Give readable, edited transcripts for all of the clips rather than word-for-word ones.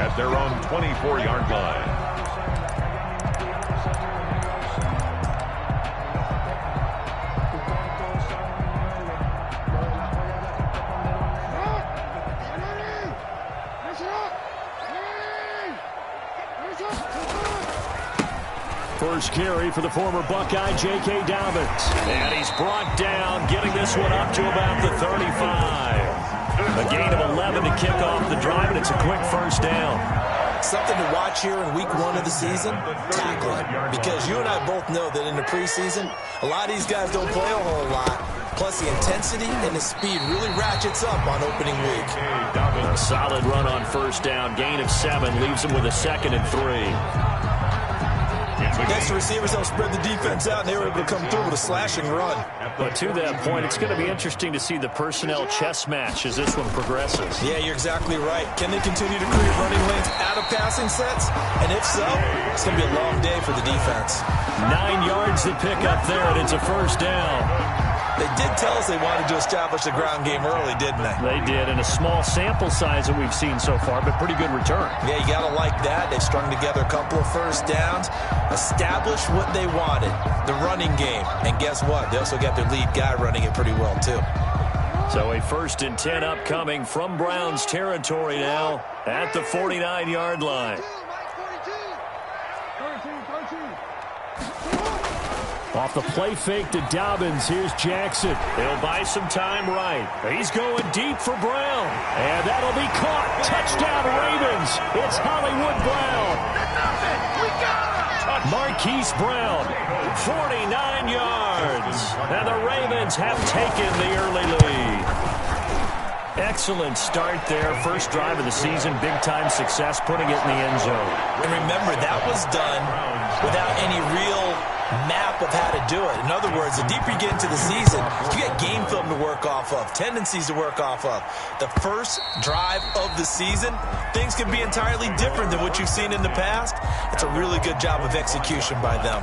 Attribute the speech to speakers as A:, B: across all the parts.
A: at their own 24-yard line.
B: First carry for the former Buckeye, J.K. Dobbins. And he's brought down, getting this one up to about the 35. A gain of 11 to kick off the drive, and it's a quick first down.
C: Something to watch here in week 1 of the season, tackling. Because you and I both know that in the preseason, a lot of these guys don't play a whole lot. Plus, the intensity and the speed really ratchets up on opening week.
B: A solid run on first down. Gain of 7 leaves him with a 2nd and 3.
C: Next, the receivers help spread the defense out, and they were able to come through with a slashing run.
B: But to that point, it's going to be interesting to see the personnel chess match as this one progresses.
C: Yeah, you're exactly right. Can they continue to create running lanes out of passing sets? And if so, it's going to be a long day for the defense.
B: 9 yards to pick up there, and it's a first down.
C: They did tell us they wanted to establish the ground game early, didn't they?
B: They did, and a small sample size that we've seen so far, but pretty good return.
C: Yeah, you got to like that. They've strung together a couple of first downs, established what they wanted, the running game. And guess what? They also got their lead guy running it pretty well, too.
B: So a 1st and 10 upcoming from Browns territory now at the 49-yard line. Off the play fake to Dobbins, here's Jackson. He'll buy some time right. He's going deep for Brown. And that'll be caught. Touchdown Ravens. It's Hollywood Brown. Marquise Brown, 49 yards. And the Ravens have taken the early lead. Excellent start there. First drive of the season. Big-time success, putting it in the end zone.
C: And remember, that was done without any real map of how to do it. In other words, the deeper you get into the season, you get game film to work off of, tendencies to work off of. The first drive of the season, things can be entirely different than what you've seen in the past. It's a really good job of execution by them.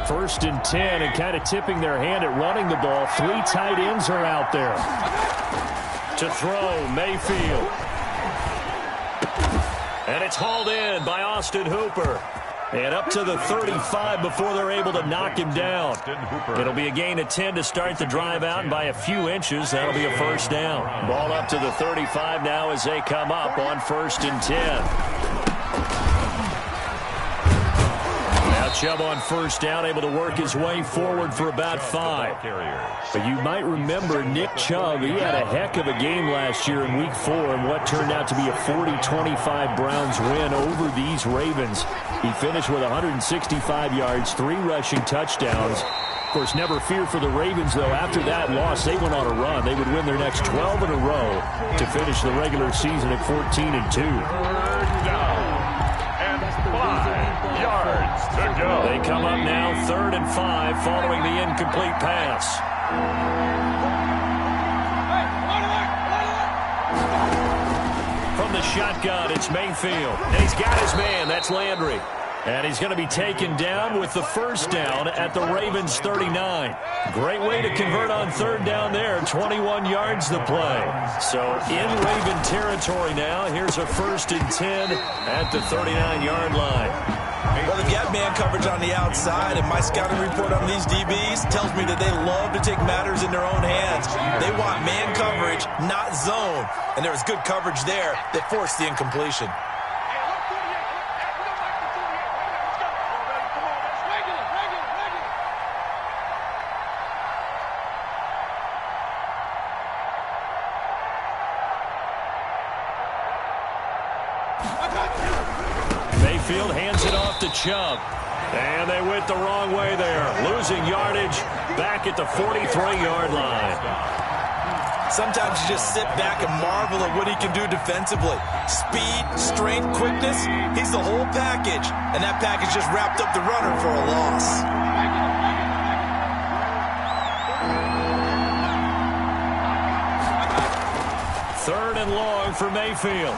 B: First and 10, and kind of tipping their hand at running the ball. 3 tight ends are out there. To throw, Mayfield. And it's hauled in by Austin Hooper. And up to the 35 before they're able to knock him down. It'll be a gain of 10 to start the drive out, and by a few inches, that'll be a first down. Ball up to the 35 now as they come up on 1st and 10. Chubb on first down, able to work his way forward for about 5. But you might remember Nick Chubb, he had a heck of a game last year in Week 4 in what turned out to be a 40-25 Browns win over these Ravens. He finished with 165 yards, 3 rushing touchdowns. Of course, never fear for the Ravens, though. After that loss, they went on a run. They would win their next 12 in a row to finish the regular season at 14-2. They come up now 3rd and 5 following the incomplete pass. From the shotgun, it's Mayfield. And he's got his man. That's Landry. And he's going to be taken down with the first down at the Ravens 39. Great way to convert on 3rd down there. 21 yards the play. So in Raven territory now. Here's a 1st and 10 at the 39-yard line.
C: Well, they've got man coverage on the outside, and my scouting report on these DBs tells me that they love to take matters in their own hands. They want man coverage, not zone. And there was good coverage there that forced the incompletion.
B: Mayfield hands it off to Chubb. And they went the wrong way there. Losing yardage back at the 43-yard line.
C: Sometimes you just sit back and marvel at what he can do defensively. Speed, strength, quickness, he's the whole package. And that package just wrapped up the runner for a loss.
B: Third and long for Mayfield.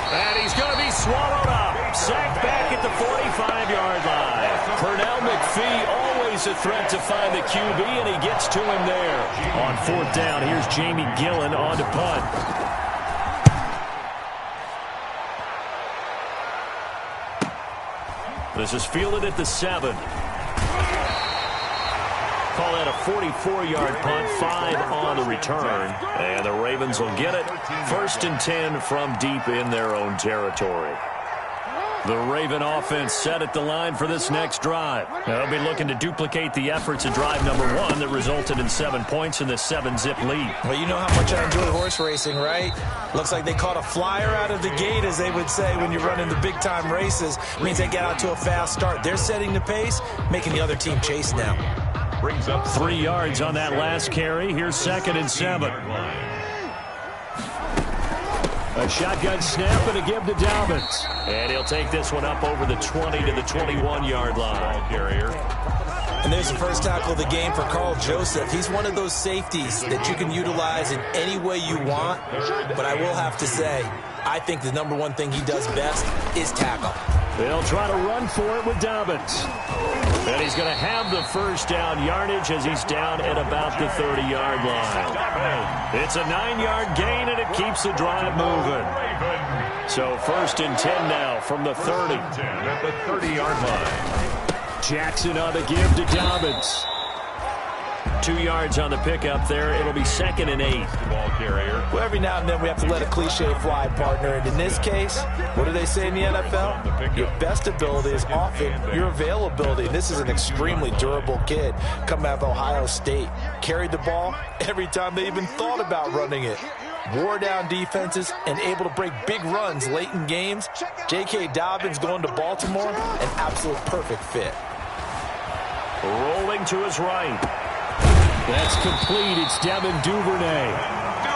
B: And he's going to be swallowed up. Sacked back at the 45-yard line. Pernell McPhee always He's a threat to find the QB, and he gets to him there. On fourth down, here's Jamie Gillen on to punt. This is fielded at the 7. Call that a 44-yard punt, 5 on the return. And the Ravens will get it. 1st and 10 from deep in their own territory. The Raven offense set at the line for this next drive. They'll be looking to duplicate the efforts of drive number 1 that resulted in 7 points in the 7-zip lead.
C: Well, you know how much I enjoy horse racing, right? Looks like they caught a flyer out of the gate, as they would say when you're running the big-time races. It means they get out to a fast start. They're setting the pace, making the other team chase now.
B: Brings up 3 yards on that last carry. Here's 2nd and 7. A shotgun snap and a give to Dobbins. And he'll take this one up over the 20 to the 21-yard line.
C: And there's the first tackle of the game for Carl Joseph. He's one of those safeties that you can utilize in any way you want. But I will have to say, I think the number one thing he does best is tackle.
B: They'll try to run for it with Dobbins. And he's going to have the first down yardage as he's down at about the 30-yard line. It's a 9-yard gain, and it keeps the drive moving. So 1st and 10 now from the 30.
A: At the 30-yard line.
B: Jackson on the give to Dobbins. 2 yards on the pickup there. It'll be 2nd and 8.
A: Ball carrier.
C: Well, every now and then we have to let a cliche fly, partner. And in this case, what do they say in the NFL? Your best ability is often your availability. This is an extremely durable kid coming out of Ohio State. Carried the ball every time they even thought about running it. Wore down defenses and able to break big runs late in games. J.K. Dobbins going to Baltimore, an absolute perfect fit.
B: Rolling to his right. That's complete. It's Devin Duvernay.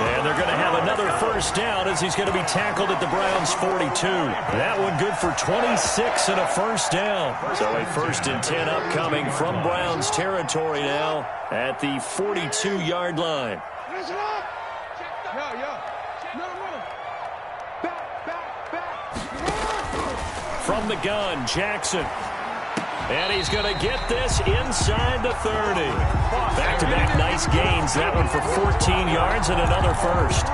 B: And they're going to have another first down as he's going to be tackled at the Browns' 42. That one good for 26 and a first down. So a 1st and 10 upcoming from Browns territory now at the 42-yard line. From the gun, Jackson. And he's going to get this inside the 30. Back-to-back nice gains. That one for 14 yards and another first.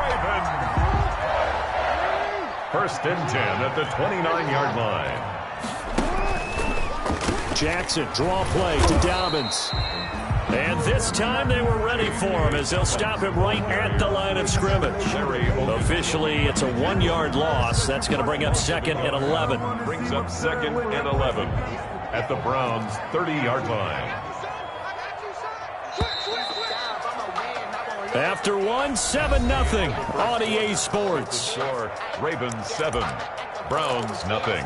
A: 1st and 10 at the 29-yard line.
B: Jackson, draw play to Dobbins. And this time they were ready for him as they'll stop him right at the line of scrimmage. Officially, it's a 1-yard loss. That's going to bring up 2nd and 11.
A: Brings up 2nd and 11 at the Browns' 30-yard line.
B: After 1, 7-0 on EA Sports.
A: Ravens 7, Browns nothing.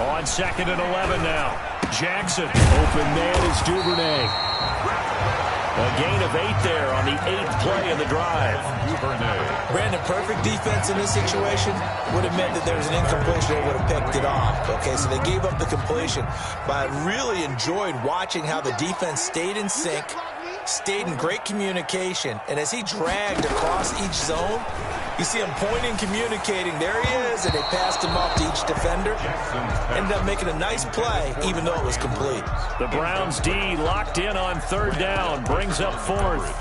B: On 2nd and 11 now. Jackson, open man is Duvernay. A gain of 8 there on the 8th play of the drive.
A: Duvernay.
C: Brandon, perfect defense in this situation would have meant that there was an incompletion. They would have picked it off. Okay, so they gave up the completion. But I really enjoyed watching how the defense stayed in sync, stayed in great communication, and as he dragged across each zone, you see him pointing, communicating. There he is, and they passed him off to each defender. Ended up making a nice play, even though it was complete.
B: The Browns D locked in on 3rd down, brings up 4th.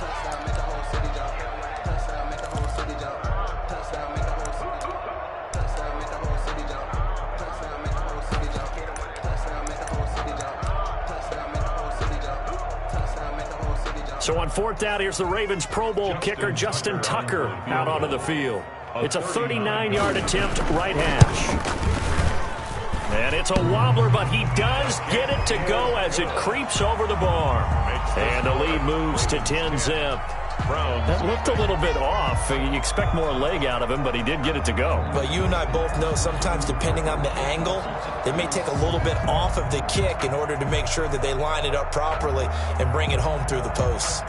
B: So on 4th down, here's the Ravens Pro Bowl kicker, Justin Tucker, out onto the field. It's a 39-yard attempt, right hash. And it's a wobbler, but he does get it to go as it creeps over the bar. And the lead moves to 10-zip. That looked a little bit off. You expect more leg out of him, but he did get it to go.
C: But you and I both know sometimes depending on the angle, they may take a little bit off of the kick in order to make sure that they line it up properly and bring it home through the posts.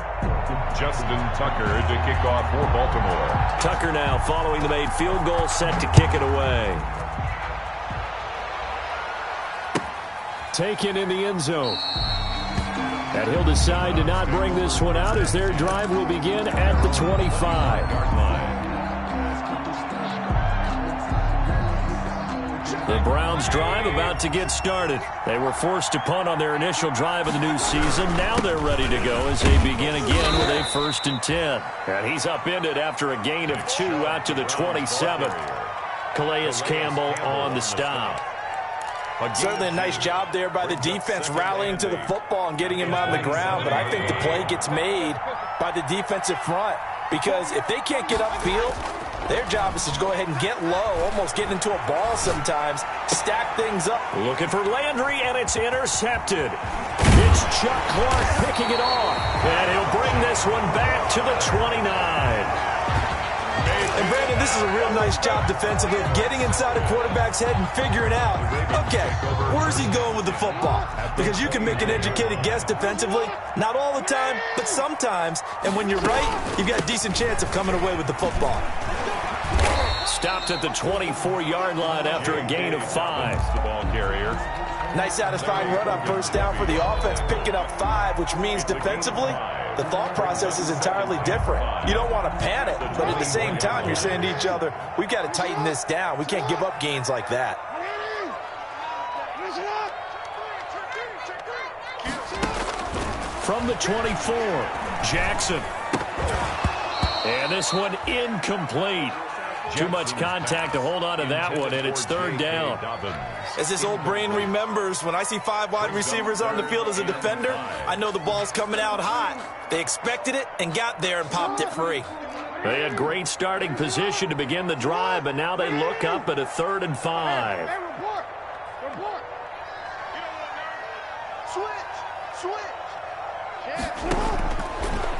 A: Justin Tucker to kick off for Baltimore.
B: Tucker now following the made field goal, set to kick it away. Taken in the end zone. And he'll decide to not bring this one out as their drive will begin at the 25. The Browns drive about to get started. They were forced to punt on their initial drive of the new season. Now they're ready to go as they begin again with a 1st and 10. And he's upended after a gain of 2 out to the 27. Calais Campbell on the stop.
C: Certainly a nice job there by the defense rallying to the football and getting him on the ground. But I think the play gets made by the defensive front because if they can't get upfield, their job is to go ahead and get low, almost get into a ball sometimes, stack things up.
B: Looking for Landry, and it's intercepted. It's Chuck Clark picking it off, and he'll bring this one back to the 29.
C: And, Brandon, this is a real nice job defensively of getting inside a quarterback's head and figuring out, okay, where's he going with the football? Because you can make an educated guess defensively, not all the time, but sometimes. And when you're right, you've got a decent chance of coming away with the football.
B: Stopped at the 24-yard line after a gain of 5.
A: The ball carrier.
C: Nice satisfying run on 1st down for the offense, picking up 5, which means defensively, the thought process is entirely different. You don't want to panic, but at the same time, you're saying to each other, we've got to tighten this down. We can't give up gains like that.
B: From the 24, Jackson. And this one incomplete. Too much contact to hold on to that one, and it's 3rd down.
C: As his old brain remembers, when I see 5 wide receivers on the field as a defender, I know the ball's coming out hot. They expected it and got there and popped it free.
B: They had great starting position to begin the drive, but now they look up at a 3rd and 5.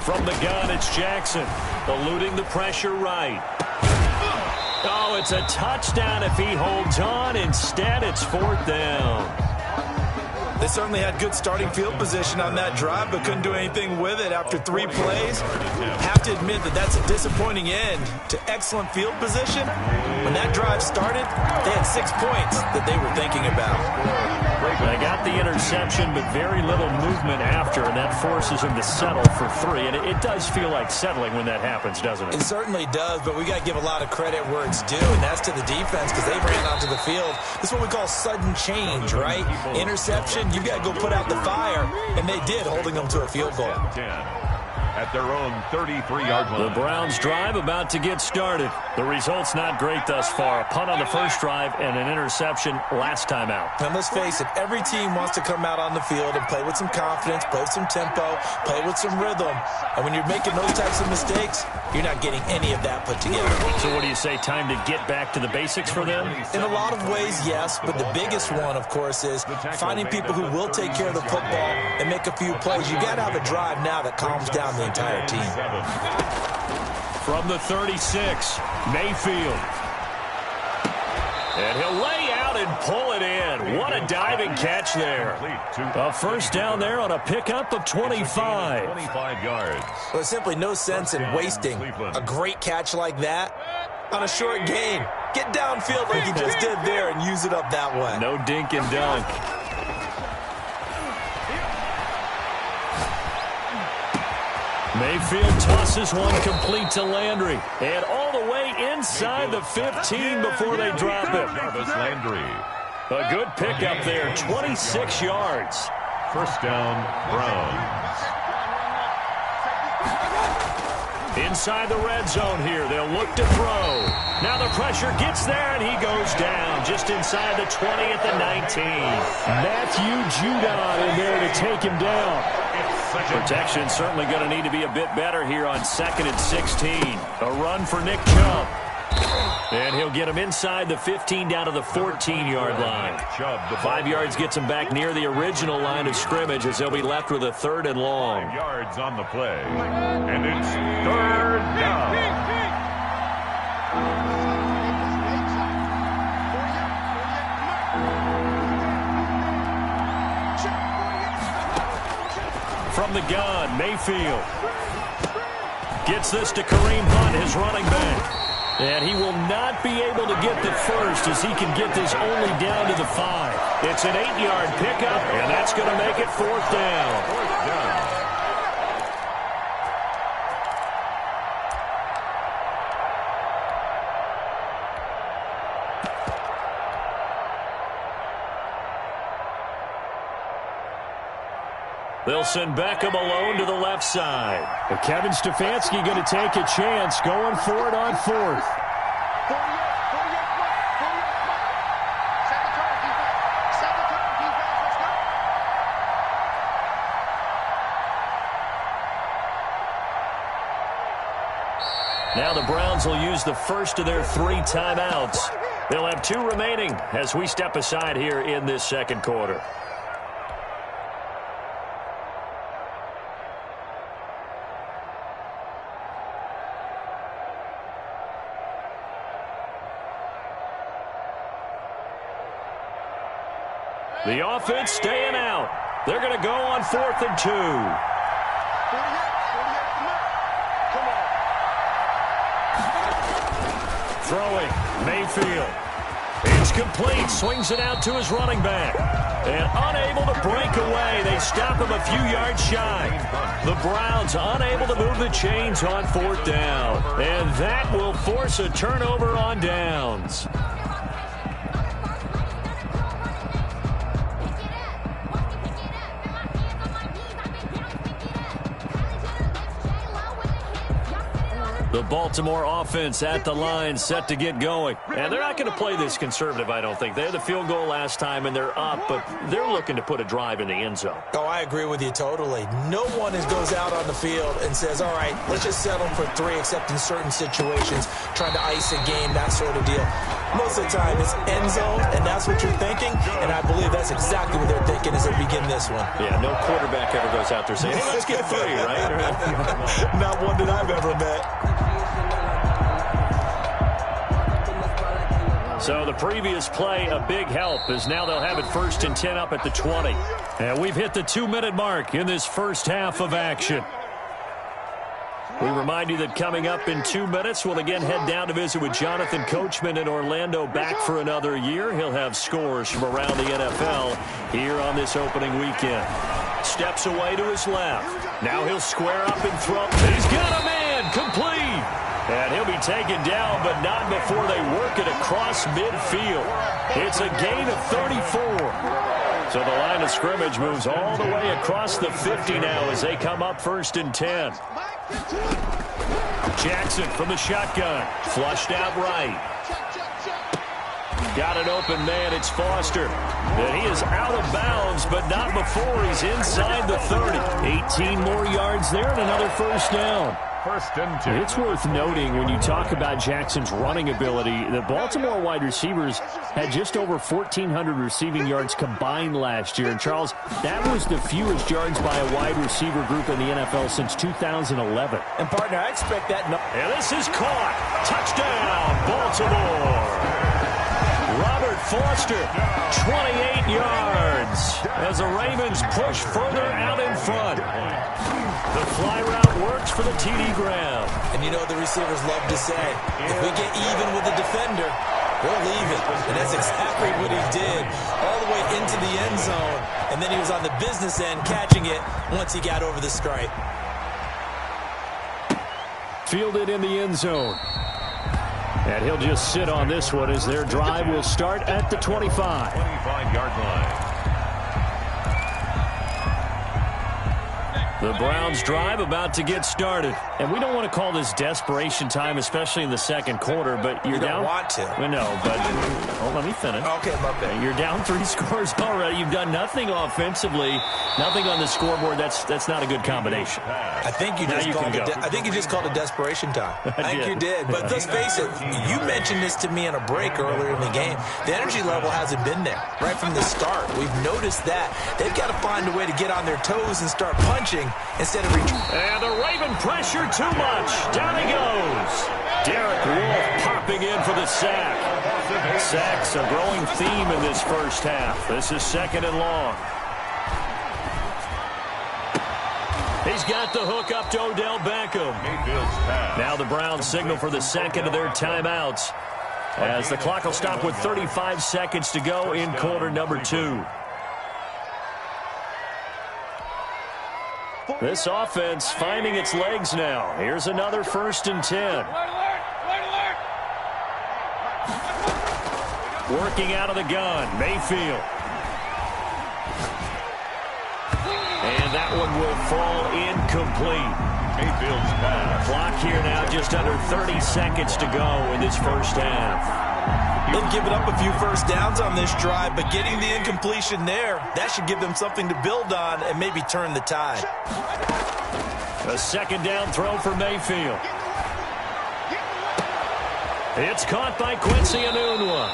B: From the gun, it's Jackson, eluding the pressure right. Oh, it's a touchdown if he holds on. Instead, it's 4th down.
C: They certainly had good starting field position on that drive, but couldn't do anything with it after 3 plays. Have to admit that that's a disappointing end to excellent field position. When that drive started, they had 6 points that they were thinking about.
B: They got the interception, but very little movement after, and that forces them to settle for 3. And it does feel like settling when that happens, doesn't it?
C: It certainly does, but we got to give a lot of credit where it's due, and that's to the defense because they ran onto the field. This is what we call sudden change, right? Interception, you got to go put out the fire, and they did, holding them to a field goal.
A: At their own 33-yard line.
B: The Browns drive about to get started. The result's not great thus far. A punt on the first drive and an interception last time out.
C: And let's face it, every team wants to come out on the field and play with some confidence, play with some tempo, play with some rhythm. And when you're making those types of mistakes, you're not getting any of that put together.
B: So what do you say, time to get back to the basics for them?
C: In a lot of ways, yes, but the biggest one, of course, is finding people who will take care of the football and make a few plays. You got to have a drive now that calms down the entire team.
B: From the 36, Mayfield. And he'll lay out and pull it in. What a diving catch there. A 1st down there on a pickup of 25.
A: 25 yards.
C: Well, there's simply no sense in wasting a great catch like that on a short gain. Get downfield like he just did there and use it up that way.
B: No dink and dunk. Mayfield tosses one complete to Landry. And all the way inside the 15 before they drop it.
A: Jarvis Landry.
B: A good pickup there, 26 yards.
A: 1st down, Browns.
B: Inside the red zone here, they'll look to throw. Now the pressure gets there, and he goes down just inside the 20 at the 19. Matthew Judon in there to take him down. Protection certainly going to need to be a bit better here on 2nd and 16. A run for Nick Chubb. And he'll get him inside the 15 down to the 14-yard line. 5 yards gets him back near the original line of scrimmage as they'll be left with a 3rd and long.
A: 5 yards on the play. And it's 3rd down.
B: From the gun, Mayfield gets this to Kareem Hunt, his running back. And he will not be able to get the first as he can get this only down to the 5. It's an 8-yard pickup, and that's going to make it 4th down. They'll send Beckham alone to the left side. But Kevin Stefanski going to take a chance going for it on fourth. Now the Browns will use the first of their 3 timeouts. They'll have 2 remaining as we step aside here in this second quarter. The offense staying out. They're going to go on 4th and 2. Throwing, Mayfield. It's complete. Swings it out to his running back. And unable to break away. They stop him a few yards shy. The Browns unable to move the chains on 4th down. And that will force a turnover on downs. The Baltimore offense at the line, set to get going. And they're not going to play this conservative, I don't think. They had the field goal last time, and they're up, but they're looking to put a drive in the end zone.
C: Oh, I agree with you totally. No one goes out on the field and says, all right, let's just settle for 3, except in certain situations, trying to ice a game, that sort of deal. Most of the time, it's end zone, and that's what you're thinking, and I believe that's exactly what they're thinking as they begin this one.
B: Yeah, no quarterback ever goes out there saying, hey, let's get 3, right?
C: Not one that I've ever met.
B: So the previous play, a big help, as now they'll have it 1st and 10 up at the 20. And we've hit the 2-minute mark in this first half of action. We remind you that coming up in 2 minutes, we'll again head down to visit with Jonathan Coachman in Orlando, back for another year. He'll have scores from around the NFL here on this opening weekend. Steps away to his left. Now he'll square up and throw. He's got a man, complete. And he'll be taken down, but not before they work it across midfield. It's a gain of 34. So the line of scrimmage moves all the way across the 50 now as they come up 1st and 10. Jackson from the shotgun. Flushed out right. Got an open man. It's Foster. And he is out of bounds, but not before he's inside the 30. 18 more yards there and another 1st down.
A: 1st and 2.
B: It's worth noting when you talk about Jackson's running ability, the Baltimore wide receivers had just over 1,400 receiving yards combined last year. And, Charles, that was the fewest yards by a wide receiver group in the NFL since 2011.
C: And, partner, I expect that.
B: And this is caught. Touchdown, Baltimore. Robert Foster, 28 yards as the Ravens push further out in front. The fly route works for the TD grab.
C: And you know the receivers love to say, if we get even with the defender, we'll leave it. And that's exactly what he did, all the way into the end zone. And then he was on the business end catching it once he got over the stripe.
B: Fielded in the end zone. And he'll just sit on this one as their drive will start at the 25.
A: 25-yard line.
B: The Browns drive about to get started. And we don't want to call this desperation time, especially in the second quarter, but you're down.
C: You don't want to.
B: I know, but let me finish.
C: Okay, my bad.
B: You're down 3 scores already. You've done nothing offensively, nothing on the scoreboard. That's not a good combination.
C: I think you just called it desperation time. I think you did. But let's face it, you mentioned this to me on a break earlier in the game. The energy level hasn't been there right from the start. We've noticed that. They've got to find a way to get on their toes and start punching instead of reaching.
B: And the Raven pressure too much. Down he goes. Derek Wolfe popping in for the sack. Sacks a growing theme in this first half. This is 2nd and long. He's got the hook up to Odell Beckham. Now the Browns signal for the second of their timeouts as the clock will stop with 35 seconds to go in quarter number 2. This offense finding its legs now. Here's another 1st and 10. Working out of the gun, Mayfield. And that one will fall incomplete.
A: Mayfield's pass.
B: Clock here now, just under 30 seconds to go in this first half.
C: They've given up a few first downs on this drive, but getting the incompletion there, that should give them something to build on and maybe turn the tide.
B: A second down throw for Mayfield. It's caught by Quincy Enunwa.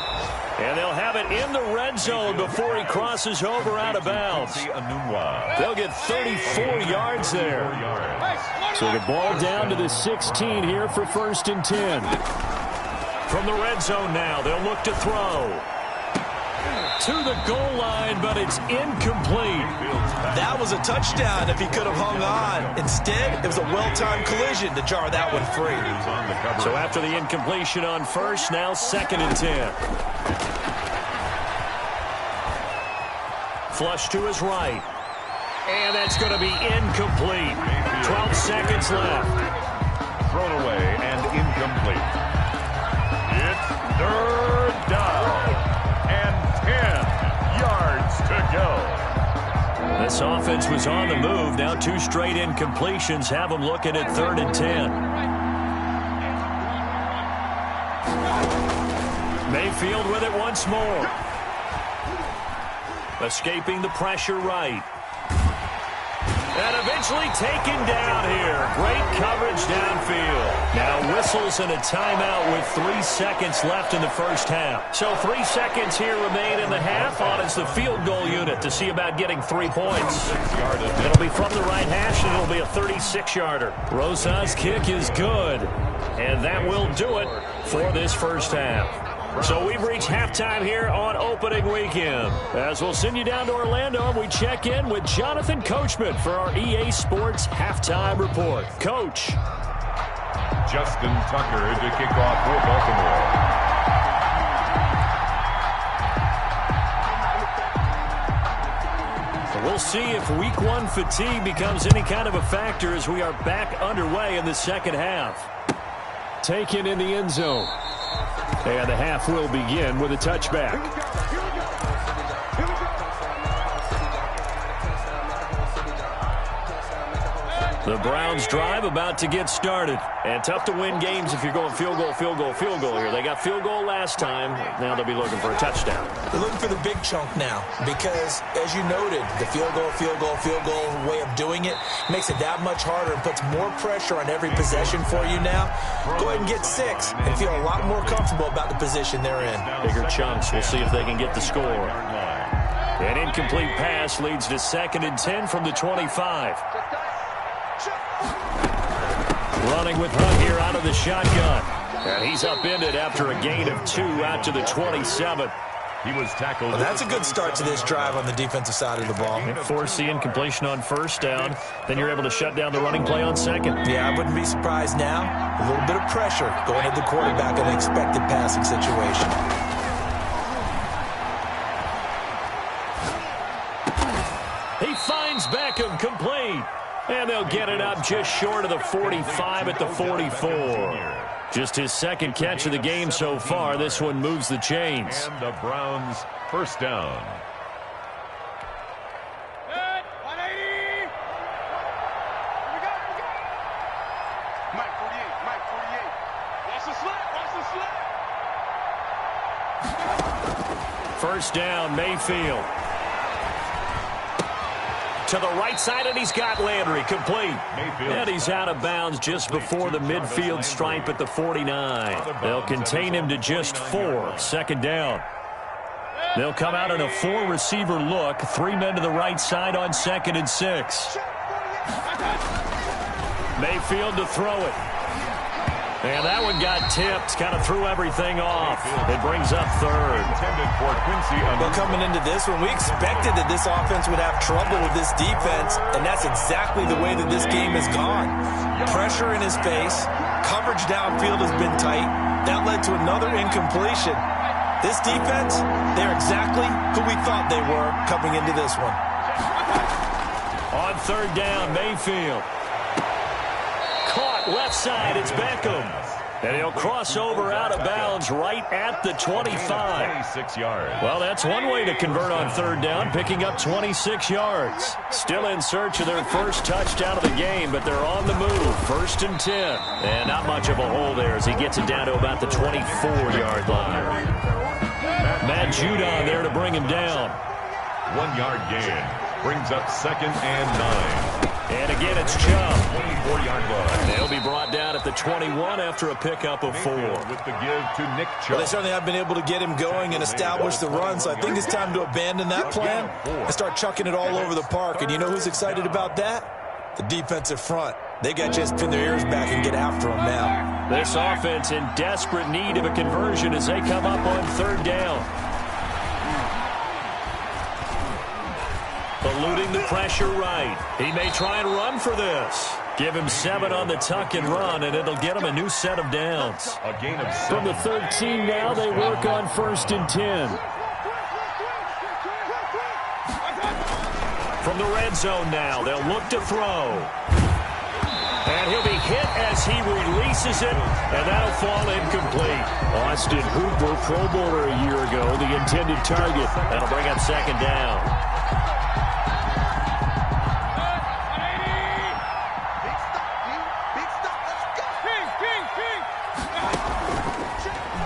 B: And they'll have it in the red zone before he crosses over out of bounds. They'll get 34 yards there. So the ball down to the 16 here for 1st and 10. From the red zone now, they'll look to throw. To the goal line, but it's incomplete.
C: That was a touchdown if he could have hung on. Instead, it was a well-timed collision to jar that one free.
B: So after the incompletion on first, now 2nd and 10. Flush to his right. And that's going to be incomplete. 12 seconds left.
A: Thrown away and incomplete. It's 3rd down and 10 yards to go.
B: This offense was on the move. Now 2 straight incompletions have them looking at 3rd and 10. Mayfield with it once more. Escaping the pressure right. And eventually taken down here. Great coverage downfield. Now whistles and a timeout with 3 seconds left in the first half. So 3 seconds here remain in the half on as the field goal unit to see about getting 3 points. It'll be from the right hash and it'll be a 36-yarder. Rosa's kick is good. And that will do it for this first half. So we've reached halftime here on opening weekend. As we'll send you down to Orlando, and we check in with Jonathan Coachman for our EA Sports Halftime Report. Coach.
A: Justin Tucker to kick off for Baltimore.
B: We'll see if Week 1 fatigue becomes any kind of a factor as we are back underway in the second half. Taken in the end zone. And the half will begin with a touchback. The Browns drive about to get started. And tough to win games if you're going field goal, field goal, field goal here. They got field goal last time. Now they'll be looking for a touchdown.
C: They're looking for the big chunk now because, as you noted, the field goal way of doing it makes it that much harder and puts more pressure on every possession for you now. Go ahead and get 6 and feel a lot more comfortable about the position they're in.
B: Bigger chunks. We'll see if they can get the score. An incomplete pass leads to 2nd and 10 from the 25. Running with Hunt here out of the shotgun. And he's upended after a gain of 2 out to the 27.
A: He was tackled.
C: Well, that's a good start to this drive on the defensive side of the ball.
B: Force the incompletion on first down. Then you're able to shut down the running play on second.
C: Yeah, I wouldn't be surprised now. A little bit of pressure going at the quarterback in an expected passing situation.
B: He finds Beckham complete. And they'll get it up just short of the 45 at the 44. Just his 2nd catch of the game so far. This one moves the chains.
A: And the Browns first down.
D: Good. 180. Here we go. Mike 48. Mike 48. Watch the slip. Watch the slip.
B: First down, Mayfield. To the right side, and he's got Landry complete. And he's out of bounds just before the midfield stripe at the 49. They'll contain him to just 4. 2nd down. They'll come out in a 4-receiver look. 3 men to the right side on 2nd and 6. Mayfield to throw it. And that one got tipped, kind of threw everything off. It brings up 3rd.
C: Well, coming into this one, we expected that this offense would have trouble with this defense, and that's exactly the way that this game has gone. Pressure in his face, coverage downfield has been tight. That led to another incompletion. This defense, they're exactly who we thought they were coming into this one.
B: On 3rd down, Mayfield. Caught left side, it's Beckham. And he'll cross over out of bounds right at the 25.
A: 26 yards.
B: Well, that's one way to convert on third down, picking up 26 yards. Still in search of their first touchdown of the game, but they're on the move. First and 10. And not much of a hole there as he gets it down to about the 24-yard line. Matt Judon there to bring him down.
A: 1 yard gain. Brings up 2nd and 9.
B: And again, it's Chubb.
A: 24-yard line.
B: They'll be brought down at the 21 after a pickup of 4.
A: With the give to Nick Chubb.
C: Well, they certainly have been able to get him going and establish the run, so I think it's time to abandon that plan and start chucking it all over the park. And you know who's excited about that? The defensive front. They got to just pin their ears back and get after him now.
B: This offense in desperate need of a conversion as they come up on third down. Eluding the pressure right. He may try and run for this. Give him 7 on the tuck and run, and it'll get him a new set of downs.
A: A gain of 7.
B: From the 13 now, they work on 1st and 10. From the red zone now, they'll look to throw. And he'll be hit as he releases it, and that'll fall incomplete. Austin Hooper, Pro Bowler a year ago, the intended target. That'll bring up 2nd down.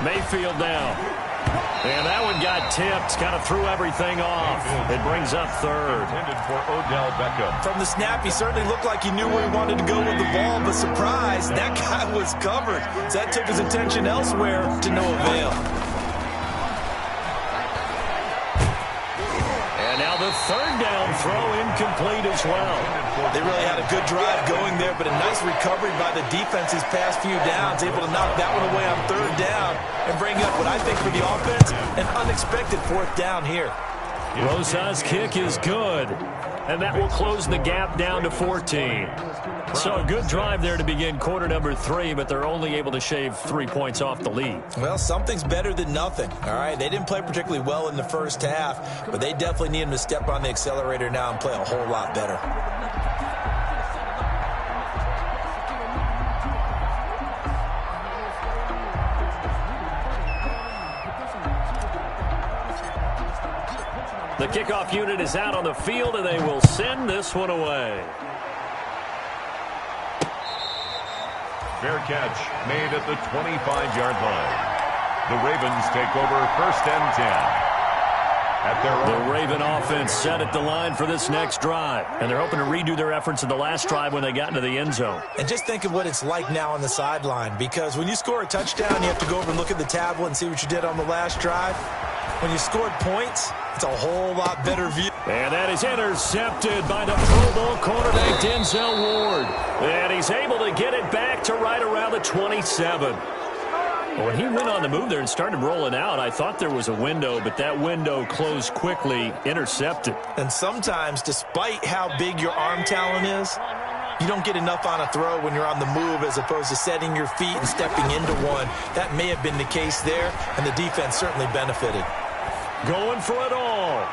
B: Mayfield now. And that one got tipped. Kind of threw everything off. It brings up 3rd.
A: Intended for Odell Beckham.
C: From the snap, he certainly looked like he knew where he wanted to go with the ball, but surprise, that guy was covered. So that took his attention elsewhere to no avail.
B: And now the 3rd down throw incomplete as well.
C: They really had a good drive going there, but a nice recovery by the defense these past few downs, able to knock that one away on 3rd down and bring up what I think for the offense, an unexpected 4th down here.
B: Rosa's kick is good, and that will close the gap down to 14. So a good drive there to begin quarter number 3, but they're only able to shave 3 points off the lead.
C: Well, something's better than nothing, all right? They didn't play particularly well in the first half, but they definitely need them to step on the accelerator now and play a whole lot better.
B: The kickoff unit is out on the field, and they will send this one away.
A: Fair catch made at the 25-yard line. The Ravens take over 1st and 10. At their own.
B: The Raven offense set at the line for this next drive, and they're hoping to redo their efforts in the last drive when they got into the end zone.
C: And just think of what it's like now on the sideline, because when you score a touchdown, you have to go over and look at the tablet and see what you did on the last drive. When you scored points, it's a whole lot better view.
B: And that is intercepted by the Pro Bowl cornerback Denzel Ward. And he's able to get it back to right around the 27. When he went on the move there and started rolling out, I thought there was a window, but that window closed quickly, intercepted.
C: And sometimes, despite how big your arm talent is, you don't get enough on a throw when you're on the move as opposed to setting your feet and stepping into one. That may have been the case there, and the defense certainly benefited.
B: Going for it all.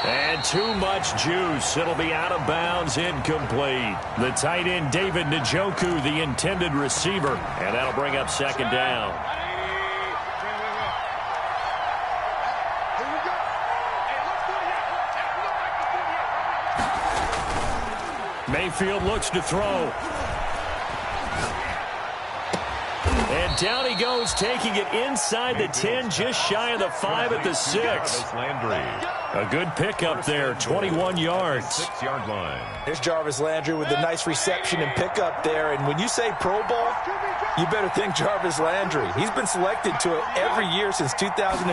B: And too much juice. It'll be out of bounds, incomplete. The tight end, David Njoku, the intended receiver. And that'll bring up 2nd down. Mayfield looks to throw. And down he goes, taking it inside the 10, just shy of the 5 at the 6. A good pickup there, 21 yards.
A: 6-yard line.
C: There's Jarvis Landry with a nice reception and pickup there. And when you say Pro Bowl, you better think Jarvis Landry. He's been selected to it every year since 2015,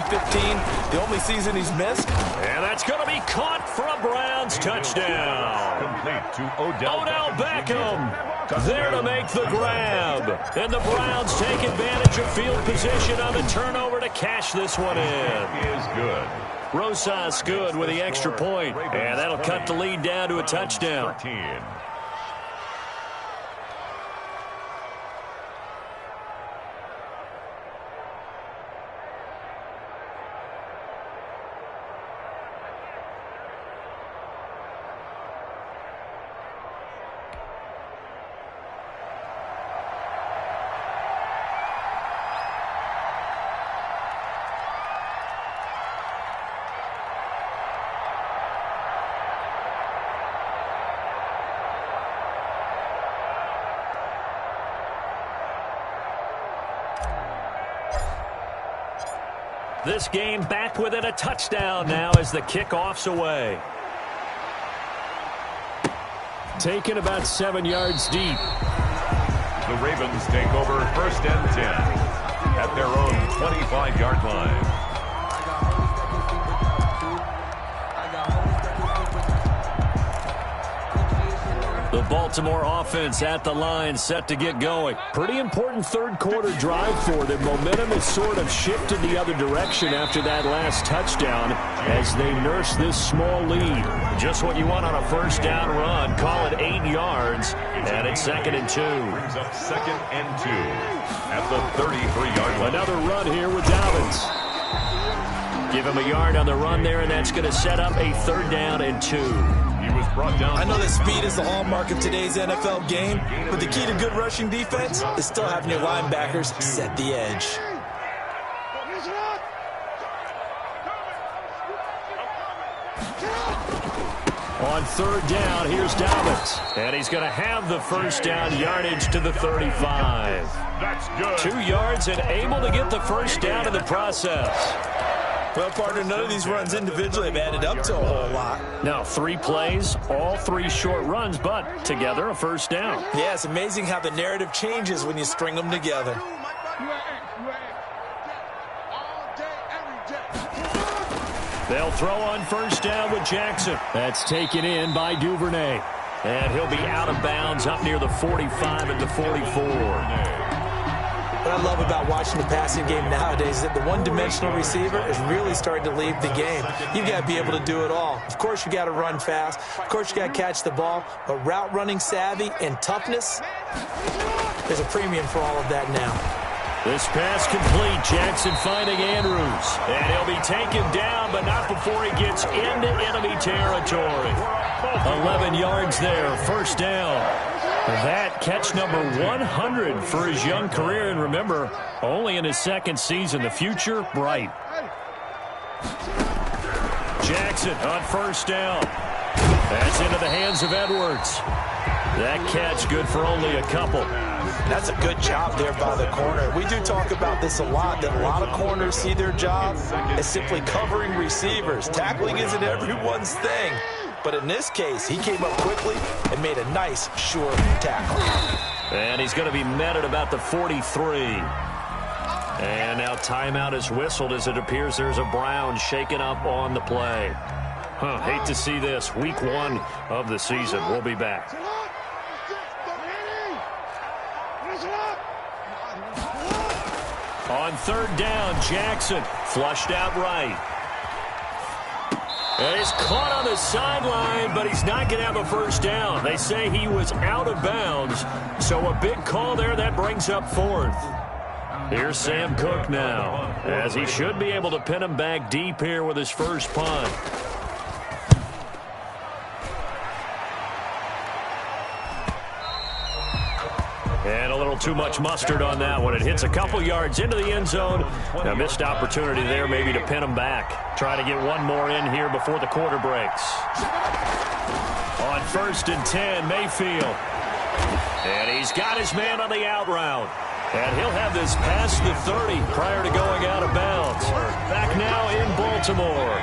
C: the only season he's missed.
B: And that's going to be caught for a Browns touchdown.
A: Complete to Odell
B: Beckham. There to make the grab. And the Browns take advantage of field position on the turnover to cash this one in.
A: Is good.
B: Rosas good with the extra point. And that'll cut the lead down to a touchdown.
A: 13.
B: This game back within a touchdown now as the kickoff's away. Taken about 7 yards deep.
A: The Ravens take over 1st and 10 at their own 25-yard line.
B: The Baltimore offense at the line, set to get going. Pretty important third quarter drive for them. Momentum has sort of shifted the other direction after that last touchdown as they nurse this small lead. Just what you want on a first down run. Call it 8 yards, and it's 2nd and 2.
A: Brings up 2nd and 2 at the 33-yard line.
B: Another run here with Dobbins. Give him a yard on the run there, and that's going to set up a 3rd down and 2.
A: He was brought down.
C: I know that speed is the hallmark of today's NFL game, but the key to good rushing defense is still having your linebackers set the edge.
B: On 3rd down, here's Dobbins. And he's going to have the first down yardage to the 35.
A: That's good.
B: 2 yards and able to get the first down in the process.
C: Well, partner, none of these runs individually have added up to a whole lot.
B: Now, 3 plays, all 3 short runs, but together a first down.
C: Yeah, it's amazing how the narrative changes when you string them together.
B: They'll throw on first down with Jackson. That's taken in by Duvernay. And he'll be out of bounds up near the 45 at the 44.
C: What I love about watching the passing game nowadays is that the one-dimensional receiver is really starting to lead the game. You've got to be able to do it all. Of course, you got to run fast. Of course, you got to catch the ball. But route running savvy and toughness, there's a premium for all of that now.
B: This pass complete. Jackson finding Andrews. And he'll be taken down, but not before he gets into enemy territory. 11 yards there, first down. That catch number 100 for his young career. And remember, only in his 2nd season. The future, bright. Jackson on first down. That's into the hands of Edwards. That catch good for only a couple.
C: That's a good job there by the corner. We do talk about this a lot, that a lot of corners see their job as simply covering receivers. Tackling isn't everyone's thing. But in this case, he came up quickly and made a nice, sure tackle.
B: And he's going to be met at about the 43. And now timeout is whistled as it appears there's a Brown shaken up on the play. Hate to see this. Week 1 of the season. We'll be back. On 3rd down, Jackson flushed out right. And he's caught on the sideline, but he's not going to have a first down. They say he was out of bounds, so a big call there that brings up 4th. Here's Sam Cook now, as he should be able to pin him back deep here with his first punt. And a little too much mustard on that one. It hits a couple yards into the end zone. A missed opportunity there maybe to pin him back. Try to get one more in here before the quarter breaks. On 1st and 10, Mayfield. And he's got his man on the out route. And he'll have this past the 30 prior to going out of bounds. Back now in Baltimore.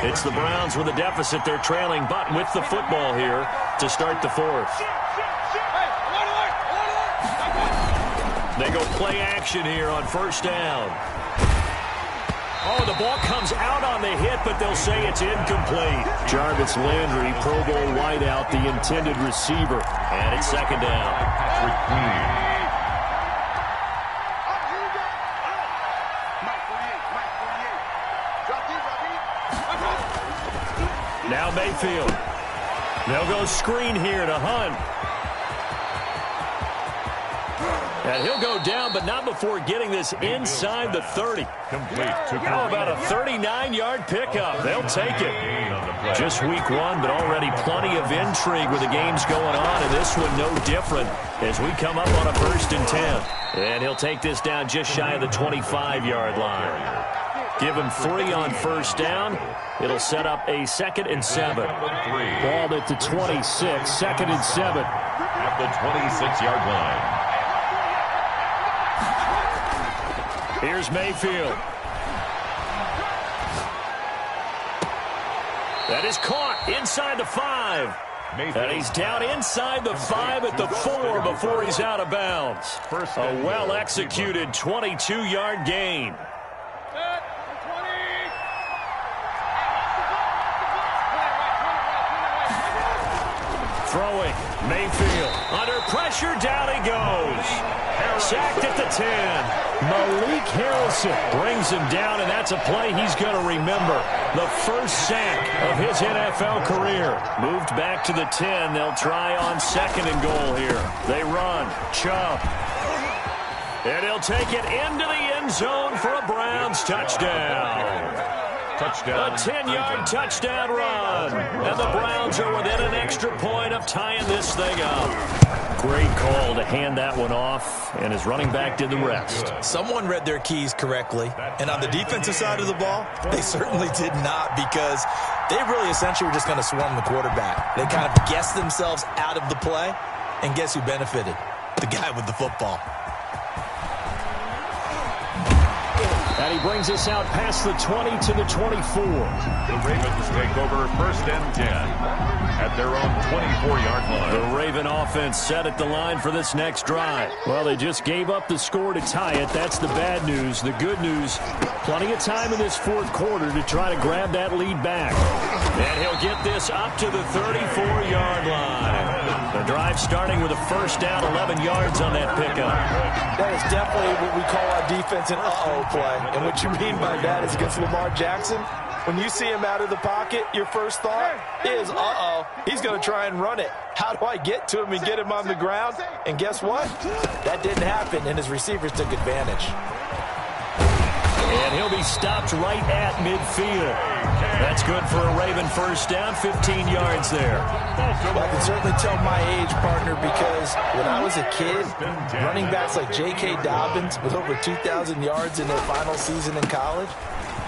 B: It's the Browns with a deficit. They're trailing, but with the football here to start the 4th. They go play action here on first down. Oh, the ball comes out on the hit, but they'll say it's incomplete. Jarvis Landry, Pro Bowl wideout, the intended receiver. And it's 2nd down. Now Mayfield. They'll go screen here to Hunt. And he'll go down, but not before getting this inside the 30. How about a 39-yard pickup? They'll take it. Just week 1, but already plenty of intrigue with the games going on, and this one no different as we come up on a 1st and 10. And he'll take this down just shy of the 25-yard line. Give him 3 on first down. It'll set up a 2nd and 7. Ball at the 26, 2nd and 7.
A: At the 26-yard line.
B: Here's Mayfield. That is caught inside the 5. And he's down inside the 5 at the 4 before he's out of bounds. A well-executed 22-yard gain. Throwing, Mayfield. Under pressure, down he goes. Sacked at the 10. Malik Harrison brings him down, and that's a play he's going to remember. The first sack of his NFL career. Moved back to the 10. They'll try on 2nd and goal here. They run. Chubb. And he'll take it into the end zone for a Browns touchdown. A 10-yard touchdown run. And the Browns are within an extra point of tying this thing up. Great call to hand that one off, and his running back did the rest.
C: Someone read their keys correctly, and on the defensive side of the ball, they certainly did not, because they really essentially were just going to swarm the quarterback. They kind of guessed themselves out of the play, and guess who benefited? The guy with the football.
B: And he brings us out past the 20 to the 24.
A: The Ravens take over 1st and 10 at their own 24-yard line.
B: The Raven offense set at the line for this next drive. Well, they just gave up the score to tie it. That's the bad news. The good news, plenty of time in this 4th quarter to try to grab that lead back. And he'll get this up to the 34-yard line. The drive starting with a 1st down, 11 yards on that pickup.
C: That is definitely what we call our defense an uh-oh play. And what you mean by that is against Lamar Jackson, when you see him out of the pocket, your first thought is, uh-oh, he's going to try and run it. How do I get to him and get him on the ground? And guess what? That didn't happen, and his receivers took advantage.
B: And he'll be stopped right at midfield. That's good for a Raven 1st down, 15 yards there.
C: Well, I can certainly tell my age, partner, because when I was a kid, running backs like J.K. Dobbins with over 2,000 yards in their final season in college,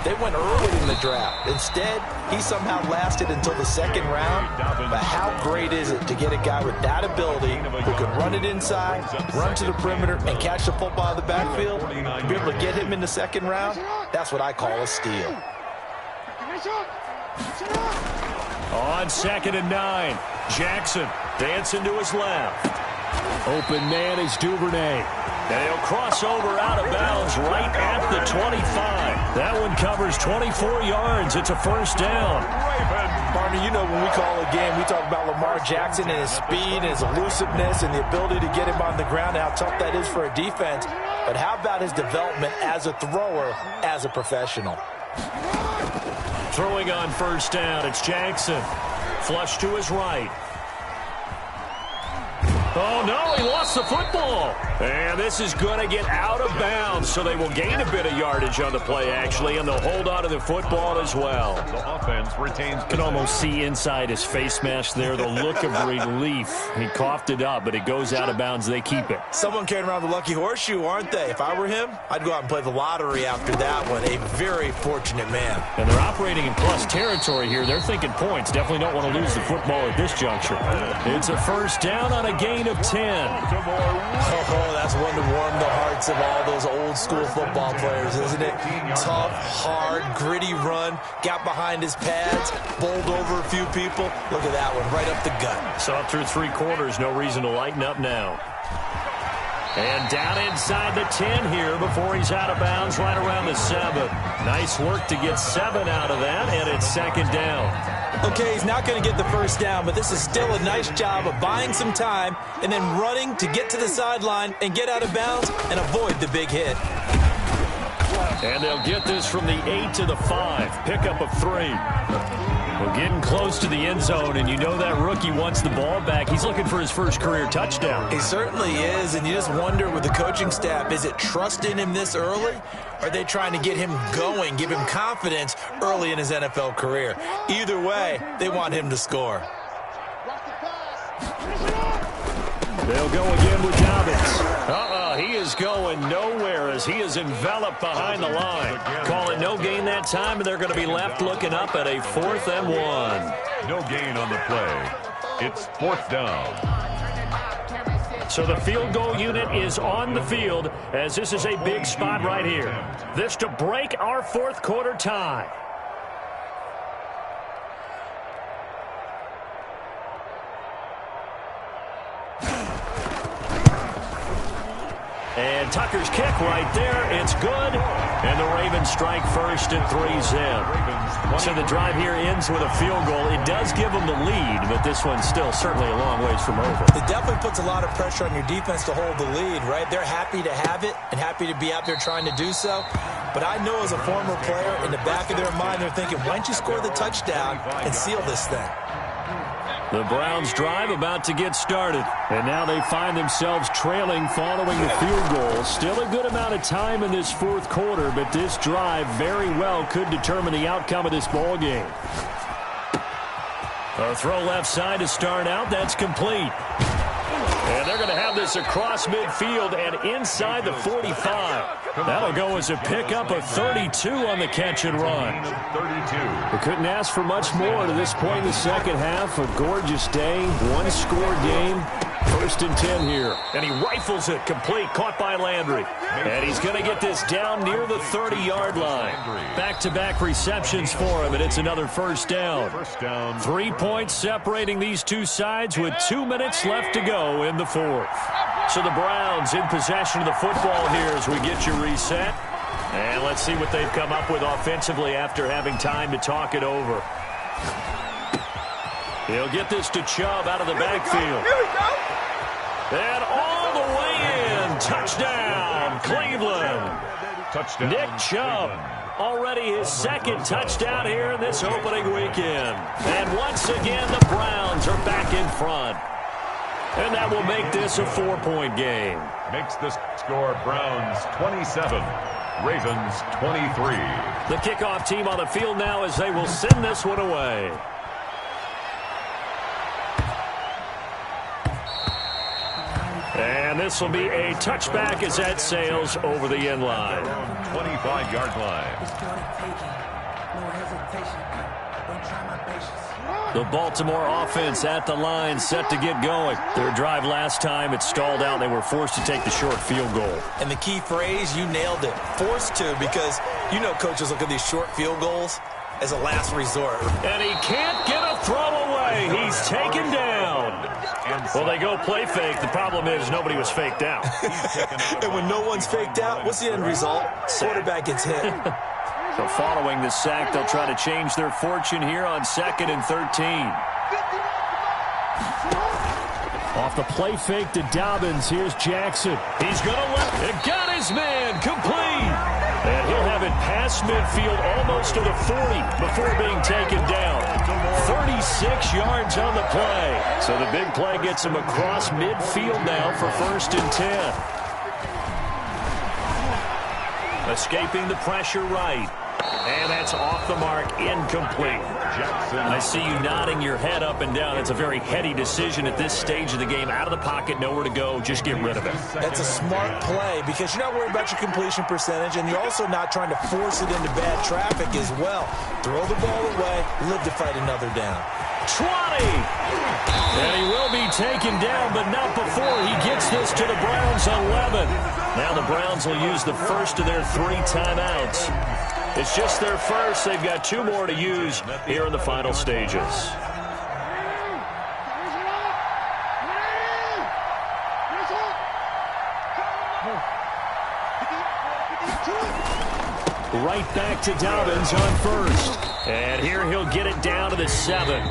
C: they went early in the draft. Instead, he somehow lasted until the 2nd round. But how great is it to get a guy with that ability who can run it inside, run to the perimeter, and catch the football in the backfield? To be able to get him in the 2nd round, that's what I call a steal.
B: On 2nd and 9, Jackson dancing to his left. Open man is Duvernay. And he'll cross over out of bounds right at the 25. That one covers 24 yards. It's a 1st down.
C: Partner, you know when we call a game, we talk about Lamar Jackson and his speed and his elusiveness and the ability to get him on the ground and how tough that is for a defense. But how about his development as a thrower, as a professional?
B: Throwing on 1st down, it's Jackson. Flush to his right. Oh, no, he lost the football. And this is going to get out of bounds, so they will gain a bit of yardage on the play, actually, and they'll hold on to the football as well.
A: The offense retains.
B: You can almost see inside his face mask there the look of relief. He coughed it up, but it goes out of bounds. They keep it.
C: Someone carrying around the lucky horseshoe, aren't they? If I were him, I'd go out and play the lottery after that one. A very fortunate man.
B: And they're operating in plus territory here. They're thinking points. Definitely don't want to lose the football at this juncture. It's a 1st down on a gain of 10.
C: Oh, that's one to warm the hearts of all those old school football players, isn't it? Tough, hard, gritty run, got behind his pads, bowled over a few people. Look at that one, right up the gut.
B: So up through 3 quarters, no reason to lighten up now. And down inside the 10 here before he's out of bounds right around the 7. Nice work to get 7 out of that, and it's 2nd down.
C: Okay, he's not going to get the 1st down, but this is still a nice job of buying some time and then running to get to the sideline and get out of bounds and avoid the big hit.
B: And they'll get this from the 8 to the 5. Pickup of 3. We're getting close to the end zone, and you know that rookie wants the ball back. He's looking for his first career touchdown.
C: He certainly is, and you just wonder with the coaching staff, is it trusting him this early? Or are they trying to get him going, give him confidence early in his NFL career? Either way, they want him to score.
B: They'll go again with Dobbins. He is going nowhere as he is enveloped behind the line. Call it no gain that time, and they're going to be left looking up at a 4th and 1.
A: No gain on the play. It's 4th down.
B: So the field goal unit is on the field as this is a big spot right here. This to break our 4th quarter tie. And Tucker's kick right there. It's good. And the Ravens strike first at 3-zip. So the drive here ends with a field goal. It does give them the lead, but this one's still certainly a long ways from over.
C: It definitely puts a lot of pressure on your defense to hold the lead, right? They're happy to have it and happy to be out there trying to do so. But I know as a former player, in the back of their mind, they're thinking, why don't you score the touchdown and seal this thing?
B: The Browns drive about to get started. And now they find themselves trailing following the field goal. Still a good amount of time in this fourth quarter, but this drive very well could determine the outcome of this ball game. A throw left side to start out. That's complete. And they're going to have this across midfield and inside the 45. That'll go as a pickup of 32 on the catch and run. We couldn't ask for much more to this point in the second half. A gorgeous day, one-score game. 1st and 10 here. And he rifles it complete, caught by Landry. And he's going to get this down near the 30-yard line. Back-to-back receptions for him, and it's another first down. 3 points separating these two sides with 2 minutes left to go in the fourth. So the Browns in possession of the football here as we get you reset. And let's see what they've come up with offensively after having time to talk it over. He'll get this to Chubb out of the backfield. And all the way in. Touchdown, Cleveland.
A: Touchdown,
B: Nick Chubb. Already his second touchdown here in this opening weekend. And once again, the Browns are back in front. And that will make this a 4-point game.
A: Makes the score Browns 27, Ravens 23.
B: The kickoff team on the field now as they will send this one away. And this will be a touchback as that sails over the end line.
A: 25-yard line.
B: The Baltimore offense at the line, set to get going. Their drive last time, it stalled out. They were forced to take the short field goal.
C: And the key phrase, you nailed it. Forced to, because you know coaches look at these short field goals as a last resort.
B: And he can't get a throw away. He's taken down. Well, they go play fake. The problem is nobody was faked out.
C: And when no one's faked out, what's the end result? Quarterback gets hit.
B: So following the sack, they'll try to change their fortune here on 2nd and 13. Off the play fake to Dobbins. Here's Jackson. He's going to let it. Got his man complete. And he'll have it past midfield almost to the 40 before being taken down. 36 yards on the play. So the big play gets him across midfield now for 1st and 10. Escaping the pressure right. And that's off the mark, incomplete. I see you nodding your head up and down. It's a very heady decision at this stage of the game. Out of the pocket, nowhere to go. Just get rid of it.
C: That's a smart play because you're not worried about your completion percentage, and you're also not trying to force it into bad traffic as well. Throw the ball away, live to fight another down.
B: 20! And he will be taken down, but not before he gets this to the Browns 11. Now the Browns will use the first of their 3 timeouts. It's just their first. They've got 2 more to use here in the final stages. Right back to Dobbins on first. And here he'll get it down to the 7.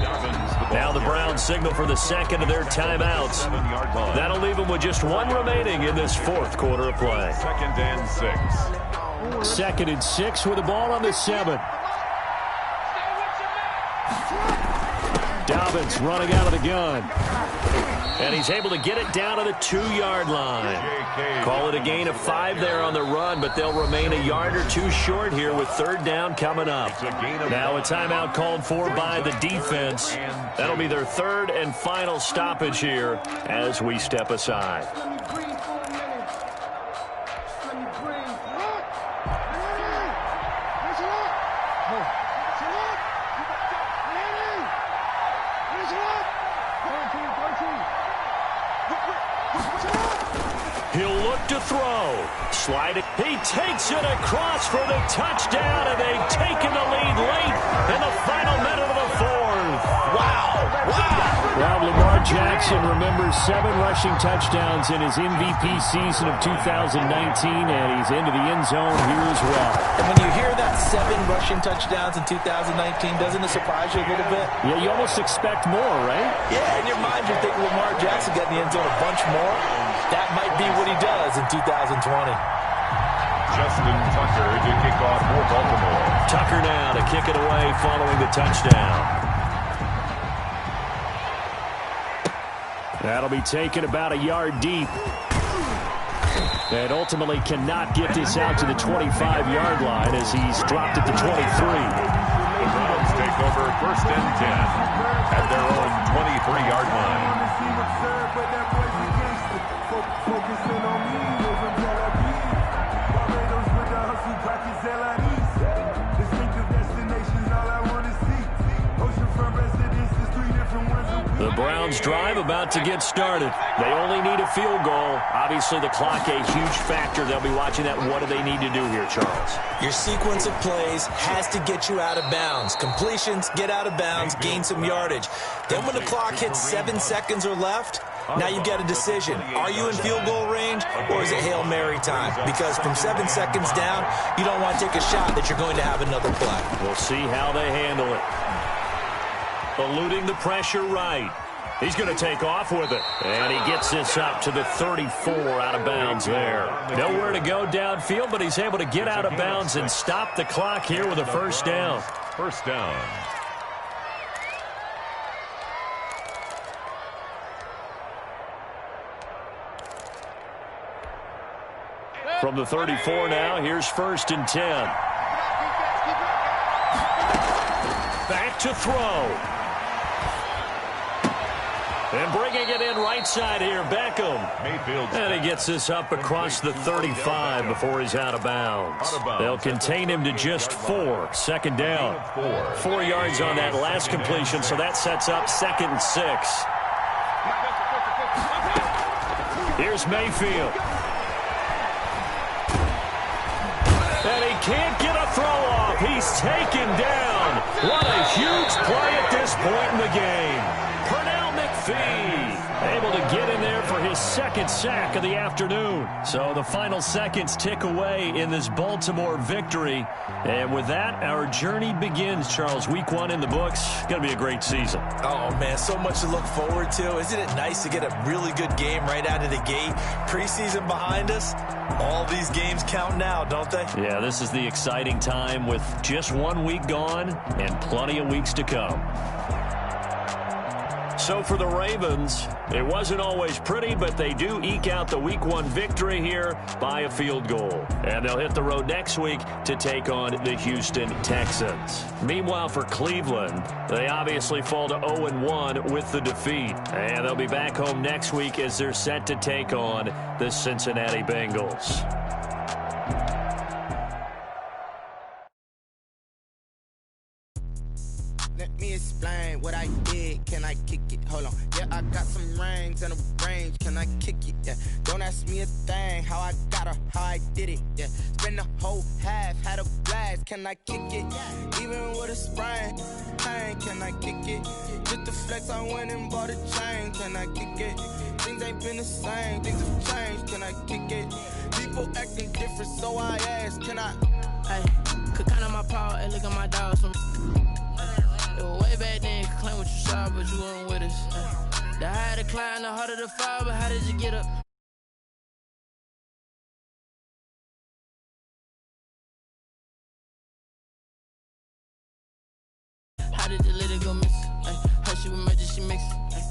B: Now the Browns signal for the second of their timeouts. That'll leave them with just 1 remaining in this fourth quarter of play.
A: 2nd and 6.
B: 2nd and 6 with the ball on the 7. Dobbins running out of the gun. And he's able to get it down to the 2-yard line. Call it a gain of 5 there on the run, but they'll remain a yard or 2 short here with 3rd down coming up. Now a timeout called for by the defense. That'll be their 3rd and final stoppage here as we step aside. He'll look to throw. Slide it. He takes it across for the touchdown, and they've taken the lead late in the final minute of the fourth.
C: Wow.
B: Well, Lamar Jackson remembers 7 rushing touchdowns in his MVP season of 2019, and he's into the end zone here as well.
C: And when you hear that 7 rushing touchdowns in 2019, doesn't it surprise you a little bit?
B: Yeah, you almost expect more, right?
C: Yeah, in your mind you're thinking Lamar Jackson got in the end zone a bunch more. That might be what he does in 2020.
A: Justin Tucker to kick off for Baltimore.
B: Tucker now to kick it away following the touchdown. That'll be taken about a yard deep. And ultimately cannot get this out to the 25-yard line as he's dropped at the 23.
A: The Browns take over 1st and 10 at their own 23-yard line.
B: The Browns drive about to get started. They only need a field goal. Obviously, the clock a huge factor. They'll be watching that. What do they need to do here, Charles?
C: Your sequence of plays has to get you out of bounds. Completions, get out of bounds, gain some yardage. Then when the clock hits 7 seconds or left, now you get a decision. Are you in field goal range or is it Hail Mary time? Because from 7 seconds down, you don't want to take a shot that you're going to have another play.
B: We'll see how they handle it. Eluding the pressure right. He's going to take off with it. And he gets this up to the 34 out of bounds there. Nowhere to go downfield, but he's able to get out of bounds and stop the clock here with a first down.
A: First down.
B: From the 34 now, here's 1st and 10. Back to throw. And bringing it in right side here, Beckham. And he gets this up across the 35 before he's out of bounds. They'll contain him to just 4. 2nd down. 4 yards on that last completion, so that sets up 2nd and 6. Here's Mayfield. And he can't get a throw off. He's taken down. What a huge play at this point in the game. Able to get in there for his 2nd sack of the afternoon. So the final seconds tick away in this Baltimore victory. And with that, our journey begins, Charles. Week 1 in the books. Going to be a great season.
C: Oh, man, so much to look forward to. Isn't it nice to get a really good game right out of the gate? Preseason behind us. All these games count now, don't they?
B: Yeah, this is the exciting time with just 1 week gone and plenty of weeks to come. So for the Ravens, it wasn't always pretty, but they do eke out the Week 1 victory here by a field goal. And they'll hit the road next week to take on the Houston Texans. Meanwhile, for Cleveland, they obviously fall to 0-1 with the defeat. And they'll be back home next week as they're set to take on the Cincinnati Bengals.
E: Let me explain what I did. Can I kick it? Hold on. Yeah, I got some rings and a range. Can I kick it? Yeah. Don't ask me a thing. How I got her, how I did it. Yeah. Spend the whole half, had a blast. Can I kick it? Even with a sprain, pain. Can I kick it? Just the flex, I went and bought a chain. Can I kick it? Things ain't been the same. Things have changed. Can I kick it? People acting different, so I asked. Can I?
F: Hey, could count on my power and look at my dogs from. It was way back then, could claim what you saw, but you weren't with us. The higher the climb, the harder the fall, but how did you get up? How did you let it go miss? How she was magic, she mix it.